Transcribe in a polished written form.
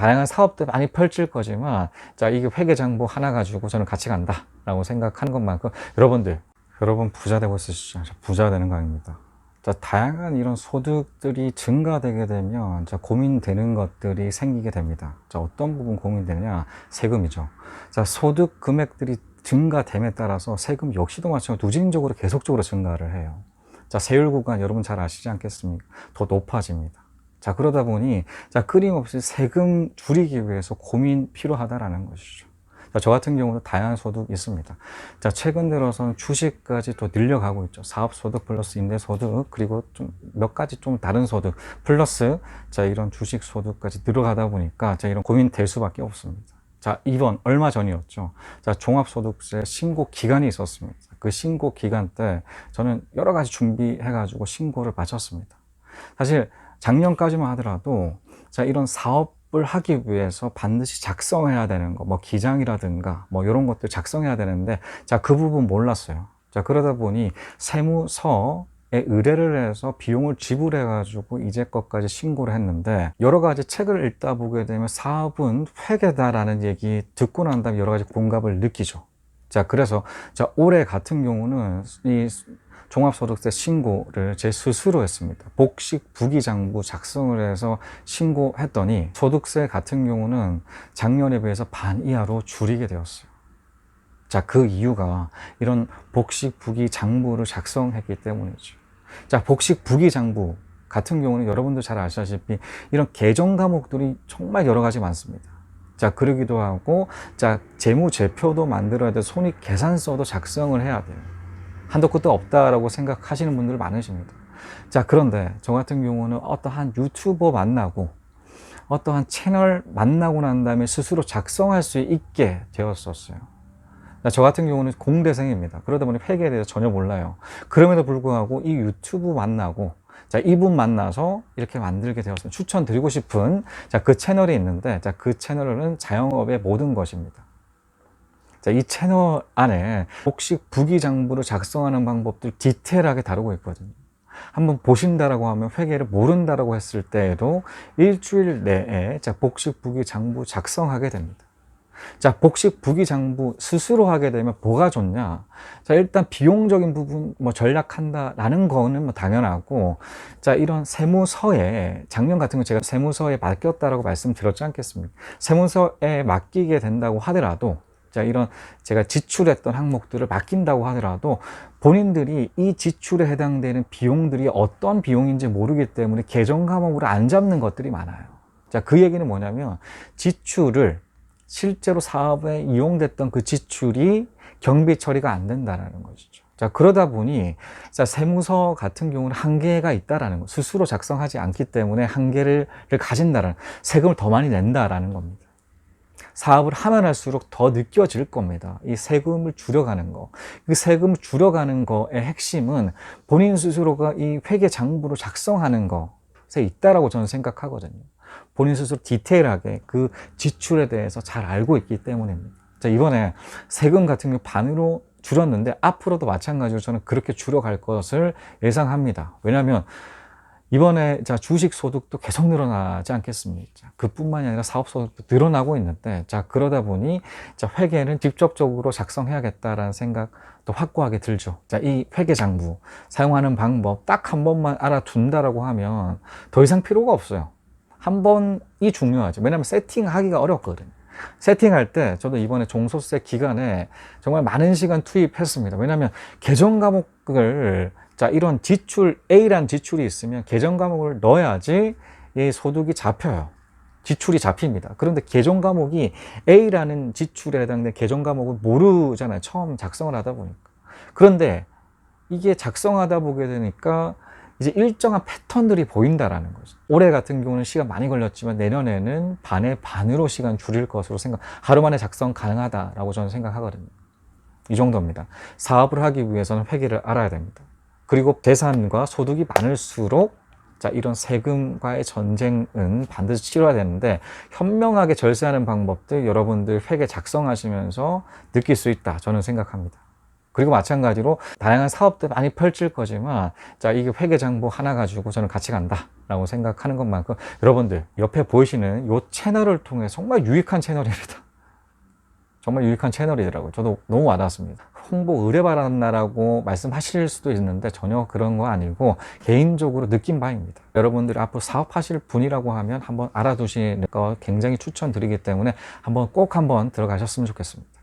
다양한 사업들 많이 펼칠 거지만, 자, 이게 회계장부 하나 가지고 저는 같이 간다 라고 생각하는 것만큼, 여러분 부자 되고 있으시죠? 부자 되는 거 아닙니다. 자, 다양한 이런 소득들이 증가되게 되면, 자, 고민되는 것들이 생기게 됩니다. 자, 어떤 부분 고민되느냐? 세금이죠. 자, 소득 금액들이 증가됨에 따라서 세금 역시도 마찬가지로 누진적으로 계속적으로 증가를 해요. 자, 세율 구간 여러분 잘 아시지 않겠습니까? 더 높아집니다. 자, 그러다 보니, 자, 끊임없이 세금 줄이기 위해서 고민 필요하다라는 것이죠. 자, 저 같은 경우도 다양한 소득이 있습니다. 자, 최근 들어서는 주식까지 또 늘려가고 있죠. 사업소득 플러스 임대소득, 그리고 좀 몇 가지 좀 다른 소득, 플러스, 자, 이런 주식소득까지 늘어가다 보니까, 자, 이런 고민 될 수밖에 없습니다. 자, 이번, 얼마 전이었죠. 자, 종합소득세 신고 기간이 있었습니다. 그 신고 기간 때 저는 여러 가지 준비해가지고 신고를 마쳤습니다. 사실, 작년까지만 하더라도, 자, 이런 사업을 하기 위해서 반드시 작성해야 되는 거, 뭐 기장이라든가 뭐 이런 것들 작성해야 되는데, 자, 그 부분 몰랐어요. 자, 그러다 보니 세무서에 의뢰를 해서 비용을 지불해 가지고 이제 것까지 신고를 했는데, 여러 가지 책을 읽다 보게 되면 사업은 회계다라는 얘기 듣고 난 다음에 여러 가지 공감을 느끼죠. 자, 그래서 자, 올해 같은 경우는 이 종합소득세 신고를 제 스스로 했습니다. 복식 부기장부 작성을 해서 신고했더니 소득세 같은 경우는 작년에 비해서 반 이하로 줄이게 되었어요. 자, 그 이유가 이런 복식 부기장부를 작성했기 때문이죠. 자, 복식 부기장부 같은 경우는 여러분들 잘 아시다시피 이런 계정 과목들이 정말 여러 가지 많습니다. 자, 그러기도 하고, 자, 재무제표도 만들어야 돼, 손익계산서도 작성을 해야 돼요. 한도 끝도 없다라고 생각하시는 분들 많으십니다. 자, 그런데 저 같은 경우는 어떠한 유튜버 만나고 어떠한 채널 만나고 난 다음에 스스로 작성할 수 있게 되었었어요. 자, 저 같은 경우는 공대생입니다. 그러다 보니 회계에 대해서 전혀 몰라요. 그럼에도 불구하고 이 유튜브 만나고, 자, 이분 만나서 이렇게 만들게 되었어요. 추천드리고 싶은, 자, 그 채널이 있는데, 자, 그 채널은 자영업의 모든 것입니다. 자, 이 채널 안에 복식 부기장부를 작성하는 방법들 디테일하게 다루고 있거든요. 한번 보신다라고 하면 회계를 모른다라고 했을 때에도 일주일 내에, 자, 복식 부기장부 작성하게 됩니다. 자, 복식 부기장부 스스로 하게 되면 뭐가 좋냐? 자, 일단 비용적인 부분 뭐 절약한다라는 거는 뭐 당연하고, 자, 이런 세무서에, 작년 같은 거 제가 세무서에 맡겼다라고 말씀드렸지 않겠습니까? 세무서에 맡기게 된다고 하더라도, 자, 이런 제가 지출했던 항목들을 맡긴다고 하더라도 본인들이 이 지출에 해당되는 비용들이 어떤 비용인지 모르기 때문에 계정 과목으로 안 잡는 것들이 많아요. 자, 그 얘기는 뭐냐면 지출을 실제로 사업에 이용됐던 그 지출이 경비 처리가 안 된다는 것이죠. 자, 그러다 보니, 자, 세무서 같은 경우는 한계가 있다라는 거, 스스로 작성하지 않기 때문에 한계를 가진다라는, 세금을 더 많이 낸다라는 겁니다. 사업을 하면 할수록 더 느껴질 겁니다. 이 세금을 줄여가는 거. 그 세금을 줄여가는 거의 핵심은 본인 스스로가 이 회계 장부를 작성하는 것에 있다라고 저는 생각하거든요. 본인 스스로 디테일하게 그 지출에 대해서 잘 알고 있기 때문입니다. 자, 이번에 세금 같은 경우 반으로 줄였는데 앞으로도 마찬가지로 저는 그렇게 줄여갈 것을 예상합니다. 왜냐하면 이번에 자, 주식 소득도 계속 늘어나지 않겠습니까? 자, 그뿐만이 아니라 사업 소득도 늘어나고 있는데, 자, 그러다 보니 자, 회계는 직접적으로 작성해야겠다라는 생각도 확고하게 들죠. 자, 이 회계 장부 사용하는 방법 딱 한 번만 알아둔다라고 하면 더 이상 필요가 없어요. 한 번이 중요하죠. 왜냐하면 세팅하기가 어렵거든요. 세팅할 때 저도 이번에 종소세 기간에 정말 많은 시간 투입했습니다. 왜냐하면 계정 과목을, 자, 이런 지출, A란 지출이 있으면 계정 과목을 넣어야지 이 소득이 잡혀요. 지출이 잡힙니다. 그런데 계정 과목이 A라는 지출에 해당되는 계정 과목을 모르잖아요. 처음 작성을 하다 보니까. 그런데 이게 작성하다 보게 되니까 이제 일정한 패턴들이 보인다라는 거죠. 올해 같은 경우는 시간 많이 걸렸지만 내년에는 반의 반으로 시간 줄일 것으로 하루 만에 작성 가능하다라고 저는 생각하거든요. 이 정도입니다. 사업을 하기 위해서는 회계를 알아야 됩니다. 그리고 재산과 소득이 많을수록, 자, 이런 세금과의 전쟁은 반드시 치러야 되는데, 현명하게 절세하는 방법들 여러분들 회계 작성하시면서 느낄 수 있다, 저는 생각합니다. 그리고 마찬가지로 다양한 사업들 많이 펼칠 거지만 자, 이게 회계장부 하나 가지고 저는 같이 간다 라고 생각하는 것만큼 여러분들 옆에 보이시는 이 채널을 통해 정말 유익한 채널입니다. 정말 유익한 채널이더라고요. 저도 너무 와닿았습니다. 홍보 의뢰받았나라고 말씀하실 수도 있는데 전혀 그런 거 아니고 개인적으로 느낀 바입니다. 여러분들이 앞으로 사업하실 분이라고 하면 한번 알아두시는 거 굉장히 추천드리기 때문에 한번 꼭 한번 들어가셨으면 좋겠습니다.